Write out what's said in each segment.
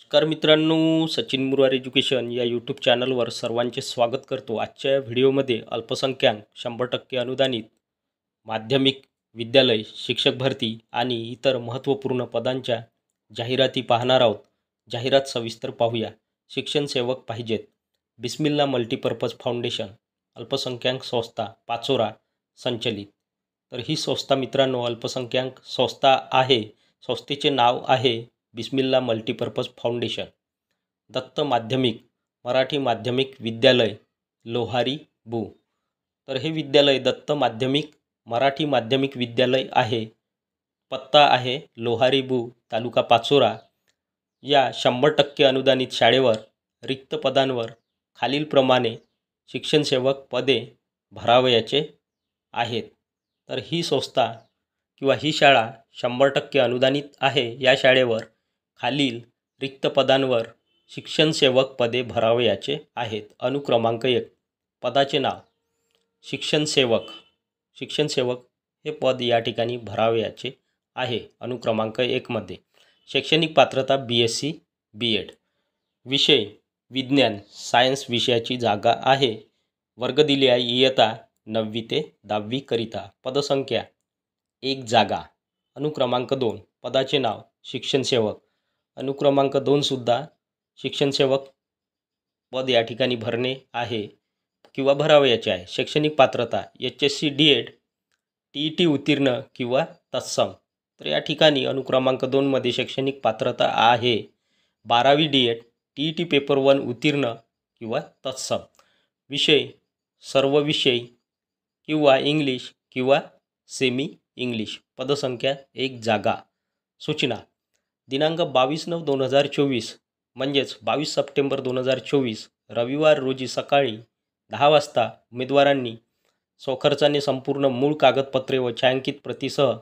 नमस्कार मित्रांनो, सचिन मुरार एज्युकेशन या यूट्यूब चॅनलवर सर्वांचे स्वागत करतो। आजच्या व्हिडिओमध्ये अल्पसंख्याक 100% अनुदानित माध्यमिक विद्यालय शिक्षक भरती आणि इतर महत्त्वपूर्ण पदांच्या जाहिराती पाहणार आहोत। जाहिरात सविस्तर पाहूया। शिक्षण सेवक पाहिजेत। बिस्मिल्ला मल्टीपर्पज फाउंडेशन अल्पसंख्याक संस्था पाचोरा संचलित। तर ही संस्था मित्रांनो अल्पसंख्याक संस्था आहे। संस्थेचे नाव आहे बिस्मिल्ला मल्टीपर्पज फाउंडेशन। दत्त माध्यमिक मराठी माध्यमिक विद्यालय लोहारी बु। तर हे विद्यालय दत्त माध्यमिक मराठी माध्यमिक विद्यालय आहे। पत्ता आहे लोहारी बु तालुका पाचोरा। या 100% अनुदानित शाळेवर रिक्त पदांवर खालीलप्रमाणे शिक्षण सेवक पदे भरावयाचे आहेत। तर ही संस्था किंवा ही शाळा 100% अनुदानित आहे। या शाळेवर खालील रिक्त पदांवर शिक्षण सेवक पदे भरावयाचे आहेत। अनुक्रमांक 1 पदाचे नाव शिक्षण सेवक। शिक्षण सेवक हे पद या ठिकाणी भरावयाचे आहे। अनुक्रमांक 1 मध्ये शैक्षणिक पात्रता BSc B.Ed। विषय विज्ञान सायन्स विषयाची जागा आहे। वर्ग दिले आहे इयत्ता 9वी ते 10वी करिता। पदसंख्या 1 जागा। अनुक्रमांक 2 पदाचे नाव शिक्षण सेवक। अनुक्रमांक 2 सुद्धा शिक्षण सेवक पद या ठिकाणी भरणे आहे किंवा भरावयाचे आहे। शैक्षणिक पात्रता HSC D.Ed TET उत्तीर्ण किंवा तत्सम। तर या ठिकाणी अनुक्रमांक 2 मध्ये शैक्षणिक पात्रता आहे 12वी D.Ed TET पेपर 1 उत्तीर्ण किंवा तत्सम। विषय सर्व विषय किंवा इंग्लिश किंवा सेमी इंग्लिश। पदसंख्या 1 जागा। सूचना दिनांक 22/9/2024 म्हणजेच 22 सप्टेंबर 2024 रविवार रोजी सकाळी 10 वाजता उमेदवारांनी स्वखर्चाने संपूर्ण मूळ कागदपत्रे व छायांकित प्रतीसह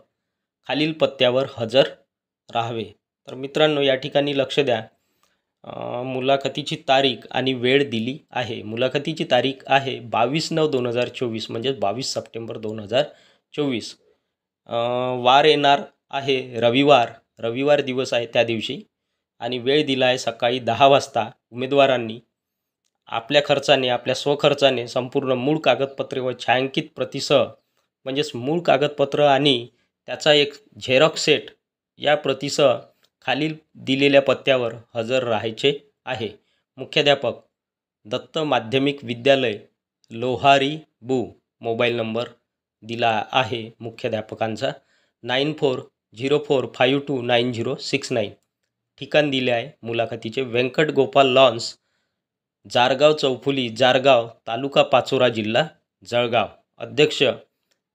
खालील पत्त्यावर हजर राहावे। तर मित्रांनो या ठिकाणी लक्ष द्या, मुलाखतीची तारीख आणि वेळ दिली आहे। मुलाखतीची तारीख आहे 22/9/2024 म्हणजे 22 सप्टेंबर 2024। वार येणार आहे रविवार दिवस आहे त्या दिवशी आणि वेळ दिला आहे सकाळी 10 वाजता। उमेदवारांनी आपल्या खर्चाने आपल्या स्वखर्चाने संपूर्ण मूळ कागदपत्रे व छायांकित प्रतीसह म्हणजेच मूळ कागदपत्र आणि त्याचा एक झेरॉक्स सेट या प्रतीसह खालील दिलेल्या पत्त्यावर हजर राहायचे आहे। मुख्याध्यापक दत्त माध्यमिक विद्यालय लोहारी बु। मोबाईल नंबर दिला आहे मुख्याध्यापकांचा 9404529069। ठिकाण दिले आहे मुलाखतीचे व्यंकट गोपाल लॉन्स जारगाव चौफुली जारगाव तालुका पाचोरा जिल्हा जळगाव। अध्यक्ष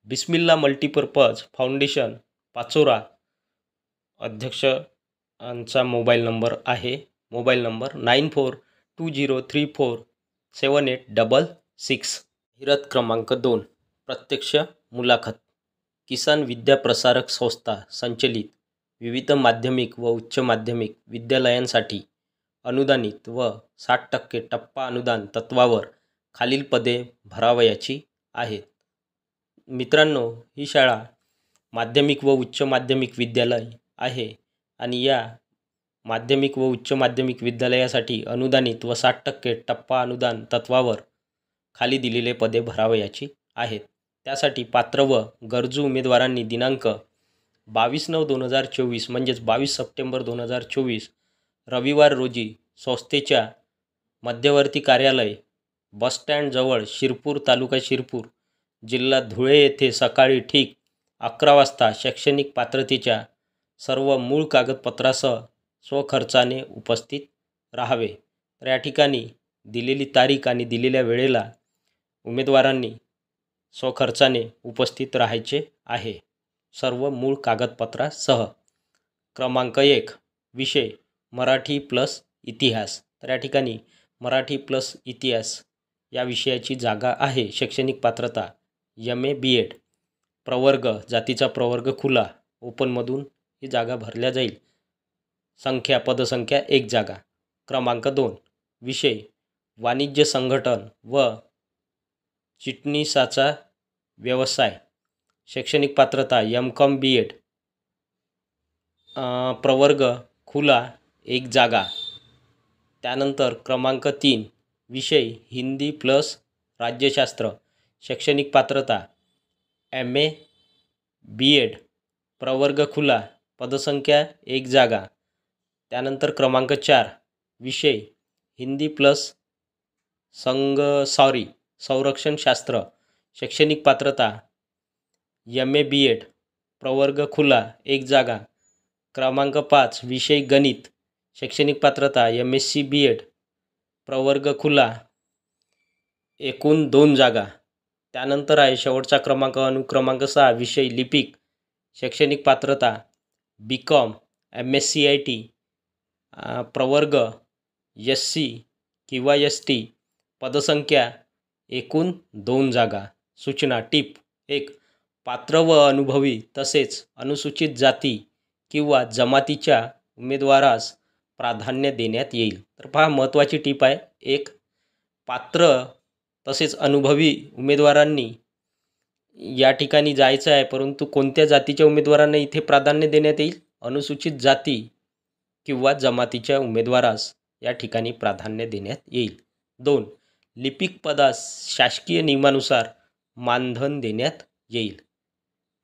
बिस्मिल्ला मल्टीपर्पज फाउंडेशन पाचोरा। अध्यक्षांचा मोबाईल नंबर आहे मोबाईल नंबर 9420347866। जाहिरात क्रमांक 2 प्रत्यक्ष मुलाखत किसान विद्या प्रसारक संस्था संचलित विविध माध्यमिक व उच्च माध्यमिक विद्यालयांसाठी अनुदानित व 60% टप्पा अनुदान तत्वावर खालील पदे भरावयाची आहेत। मित्रांनो ही शाळा माध्यमिक व उच्च माध्यमिक विद्यालय आहे आणि या माध्यमिक व उच्च माध्यमिक विद्यालयासाठी अनुदानित व 60% टप्पा अनुदान तत्वावर खाली दिलेले पदे भरावयाची आहेत। त्यासाठी पात्र व गरजू उमेदवारांनी दिनांक 22/9/2024 म्हणजेच 22 सप्टेंबर 2024 रविवार रोजी संस्थेच्या मध्यवर्ती कार्यालय बस स्टँड जवळ शिरपूर तालुका शिरपूर जिल्हा धुळे येथे सकाळी ठीक 11 वाजता शैक्षणिक पात्रतेच्या सर्व मूळ कागदपत्रासह स्वखर्चाने उपस्थित राहावे। तर या ठिकाणी दिलेली तारीख आणि दिलेल्या वेळेला उमेदवारांनी स्वखर्चाने उपस्थित राहायचे आहे सर्व मूळ कागदपत्रासह। क्रमांक 1 विषय मराठी प्लस इतिहास। तर या ठिकाणी मराठी प्लस इतिहास या विषयाची जागा आहे। शैक्षणिक पात्रता MA B.Ed। प्रवर्ग जातीचा प्रवर्ग खुला ओपनमधून ही जागा भरल्या जाईल। संख्या पदसंख्या 1 जागा। क्रमांक 2 विषय वाणिज्य संघटन व चिटणीसाचा व्यवसाय। शैक्षणिक पात्रता MCOM B.Ed। प्रवर्ग खुला 1 जागा। त्यानंतर क्रमांक 3 विषय हिंदी प्लस राज्यशास्त्र, शैक्षणिक पात्रता MA B.Ed, प्रवर्ग खुला, पदसंख्या 1 जागा. त्यानंतर क्रमांक 4 विषय हिंदी प्लस संरक्षणशास्त्र, शैक्षणिक पात्रता MA B.Ed, प्रवर्ग खुला 1 जागा. क्रमांक 5 विषय गणित, शैक्षणिक पात्रता MSc B.Ed, प्रवर्ग खुला, एकूण 2 जागा. त्यानंतर आहे शेवटचा क्रमांक अनुक्रमांक 6 विषय लिपिक, शैक्षणिक पात्रता BCom MSc IT, प्रवर्ग SC किंवा ST, पदसंख्या एकूण 2 जागा. सूचना टिप 1. पात्र व अनुभवी तसेच अनुसूचित जाती किंवा जमातीच्या उमेदवारास प्राधान्य देण्यात येईल. तर पहा महत्त्वाची टीप आहे. 1. पात्र तसेच अनुभवी उमेदवारांनी या ठिकाणी जायचं आहे, परंतु कोणत्या जातीच्या उमेदवारांना इथे प्राधान्य देण्यात येईल? अनुसूचित जाती किंवा जमातीच्या उमेदवारास या ठिकाणी प्राधान्य देण्यात येईल. 2. लिपिक पदास शासकीय नियमानुसार मानधन देण्यात येईल.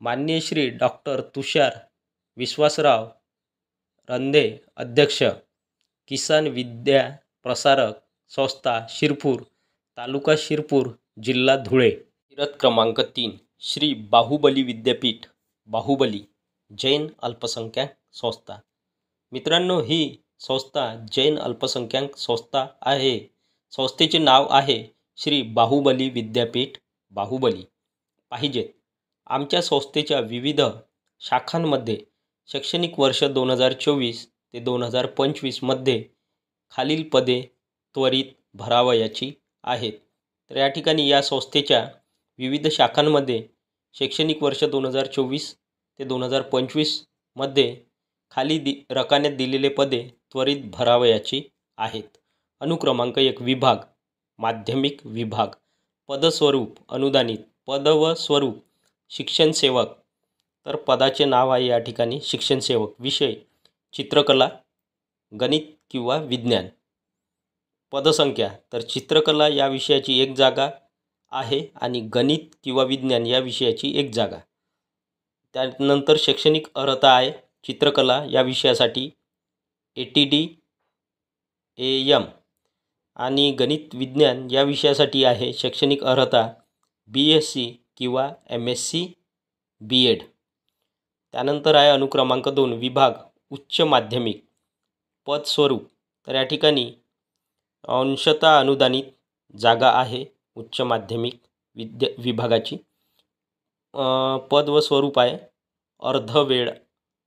माननीय श्री डॉक्टर तुषार विश्वासराव रंधे, अध्यक्ष, किसान विद्या प्रसारक संस्था, शिरपूर, तालुका शिरपूर, जिल्हा धुळे. तीरथ क्रमांक 3 श्री बाहुबली विद्यापीठ, बाहुबली, जैन अल्पसंख्याक संस्था. मित्रांनो, ही संस्था जैन अल्पसंख्याक संस्था आहे. संस्थेचे नाव आहे श्री बाहुबली विद्यापीठ, बाहुबली. पाहिजेत आमच्या संस्थेच्या विविध शाखांमध्ये शैक्षणिक वर्ष 2024 ते 2025 मध्ये खालील पदे त्वरित भरावयाची आहेत. तर या ठिकाणी या संस्थेच्या विविध शाखांमध्ये शैक्षणिक वर्ष 2024 ते 2025 मध्ये खाली रकान्यात दिलेले पदे त्वरित भरावयाची आहेत. अनुक्रमांक 1 विभाग, माध्यमिक विभाग, पदस्वरूप अनुदानित, पद व स्वरूप शिक्षण सेवक. तर पदाचे नाव आहे या ठिकाणी शिक्षण सेवक. विषय चित्रकला, गणित किंवा विज्ञान. पदसंख्या तर चित्रकला या विषयाची 1 जागा आहे आणि गणित किंवा विज्ञान या विषयाची 1 जागा. त्यानंतर शैक्षणिक अर्हता आहे चित्रकला या विषयासाठी ATD AM आणि गणित विज्ञान या विषयासाठी आहे शैक्षणिक अर्हता BSc किंवा MSc B.Ed. त्यानंतर आहे अनुक्रमांक 2 विभाग, उच्च माध्यमिक, पद स्वरूप. तर या ठिकाणी अंशतः अनुदानित जागा आहे उच्च माध्यमिक विभागाची. पद व स्वरूप आहे अर्धवेळ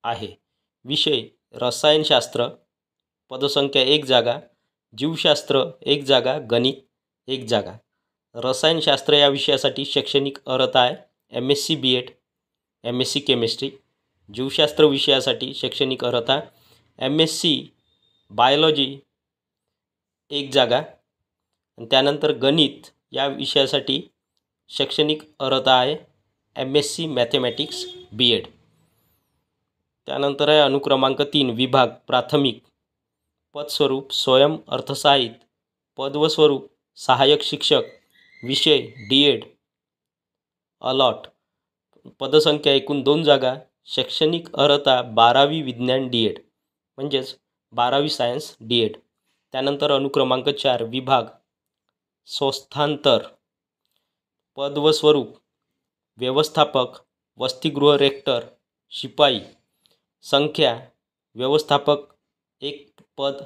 आहे. विषय रसायनशास्त्र, पदसंख्या 1 जागा, जीवशास्त्र 1 जागा, गणित 1 जागा. रसायनशास्त्र या विषयासाठी शैक्षणिक अर्हता आहे MSc B.Ed, MSc केमिस्ट्री. जीवशास्त्र विषयासाठी शैक्षणिक अर्हता MSc बायोलॉजी 1 जागा. त्यानंतर गणित या विषयासाठी शैक्षणिक अर्हता आहे MSc मॅथेमॅटिक्स B.Ed. त्यानंतर आहे अनुक्रमांक 3 विभाग, प्राथमिक, पद स्वरूप स्वयं अर्थसहाय्यित, पद व स्वरूप सहाय्यक शिक्षक. विषय D.Ed अलॉट, पदसंख्या एकूण 2 जागा. शैक्षणिक अर्हता 12वी विज्ञान D.Ed म्हणजेच 12वी सायन्स D.Ed. त्यानंतर अनुक्रमांक 4 विभाग, संस्थांतर, पद व स्वरूप व्यवस्थापक, वसतिगृह रेक्टर, शिपाई. संख्या व्यवस्थापक 1 पद,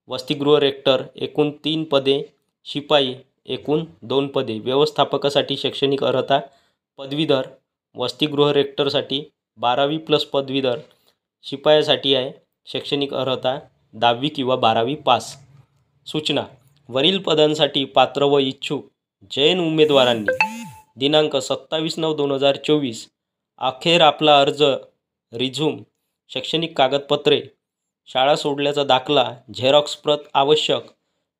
वसतिगृह रेक्टर एकूण 3 पदे, शिपाई एकूण 2 पदे. व्यवस्थापकासाठी शैक्षणिक अर्हता पदवीधर, वसतिगृह रेक्टरसाठी 12वी प्लस पदवीधर, शिपायासाठी आहे शैक्षणिक अर्हता 10वी किंवा 12वी पास. सूचना वरील पदांसाठी पात्र व इच्छुक जैन उमेदवारांनी दिनांक 27/9/2024 अखेर आपला अर्ज, रिझ्यूम, शैक्षणिक कागदपत्रे, शाळा सोडल्याचा दाखला, झेरॉक्स प्रत आवश्यक,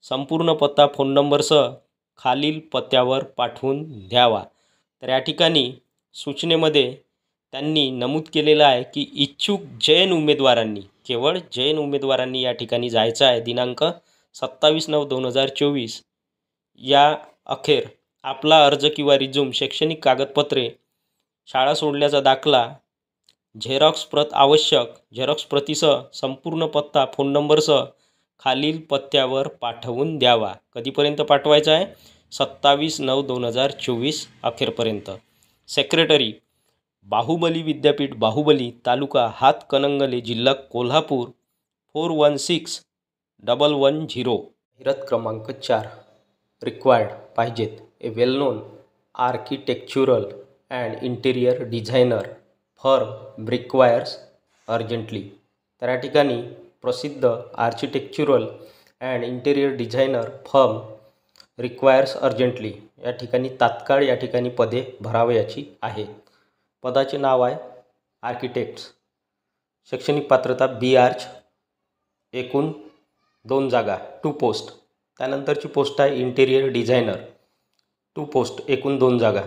संपूर्ण पत्ता फोन नंबरसह खालील पत्त्यावर पाठवून द्यावा. तर या ठिकाणी सूचनेमध्ये त्यांनी नमूद केलेलं आहे की इच्छुक जैन उमेदवारांनी, केवळ जैन उमेदवारांनी या ठिकाणी जायचं आहे. दिनांक 27/9/2024 या अखेर आपला अर्ज किंवा रिझ्यूम, शैक्षणिक कागदपत्रे, शाळा सोडल्याचा दाखला, झेरॉक्स प्रत आवश्यक, झेरॉक्स प्रतीसह संपूर्ण पत्ता फोन नंबरसह खालील पत्त्यावर पाठवून द्यावा. कधीपर्यंत पाठवायचा आहे? 27/9/2024 अखेरपर्यंत. सेक्रेटरी बाहुबली विद्यापीठ, बाहुबली, तालुका हातकणंगले, जिल्हा कोल्हापूर 416110. जाहिरात क्रमांक 4. रिक्वायर्ड पाहिजेत a well known architectural and interior designer firm requires urgently. तर या ठिकाणी प्रसिद्ध architectural and interior designer firm requires urgently या ठिकाणी तात्काळ या ठिकाणी पदे भरावयाची आहे. पदाचे नाव आहे आर्किटेक्ट्स. शैक्षणिक पात्रता B.Arch. एकूण 2 जागा 2 पोस्ट. त्यानंतरची पोस्ट आहे इंटेरियर डिझायनर 2 पोस्ट, एकूण 2 जागा.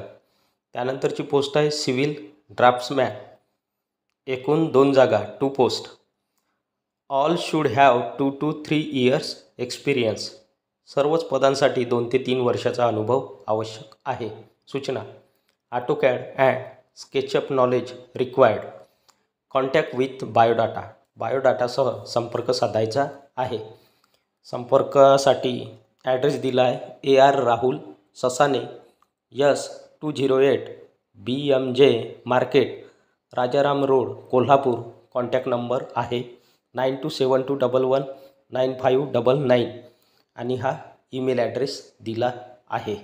त्यानंतरची पोस्ट आहे सिव्हिल ड्राफ्ट्समॅन, एकूण 2 जागा 2 post. All should have 2 to 3 years experience. सर्वच पदांसाठी 2 ते 3 वर्षाचा अनुभव आवश्यक आहे. सूचना: AutoCAD and SketchUp knowledge required. Contact with biodata. बायोडाटासह संपर्क साधायचा आहे. संपर्कासाठी ॲड्रेस दिला आहे AR Rahul Sasane, S208 BMJ market, Rajaram road, Kolhapur. Contact number आहे 9272119599 आणि हा ईमेल ॲड्रेस दिला आहे.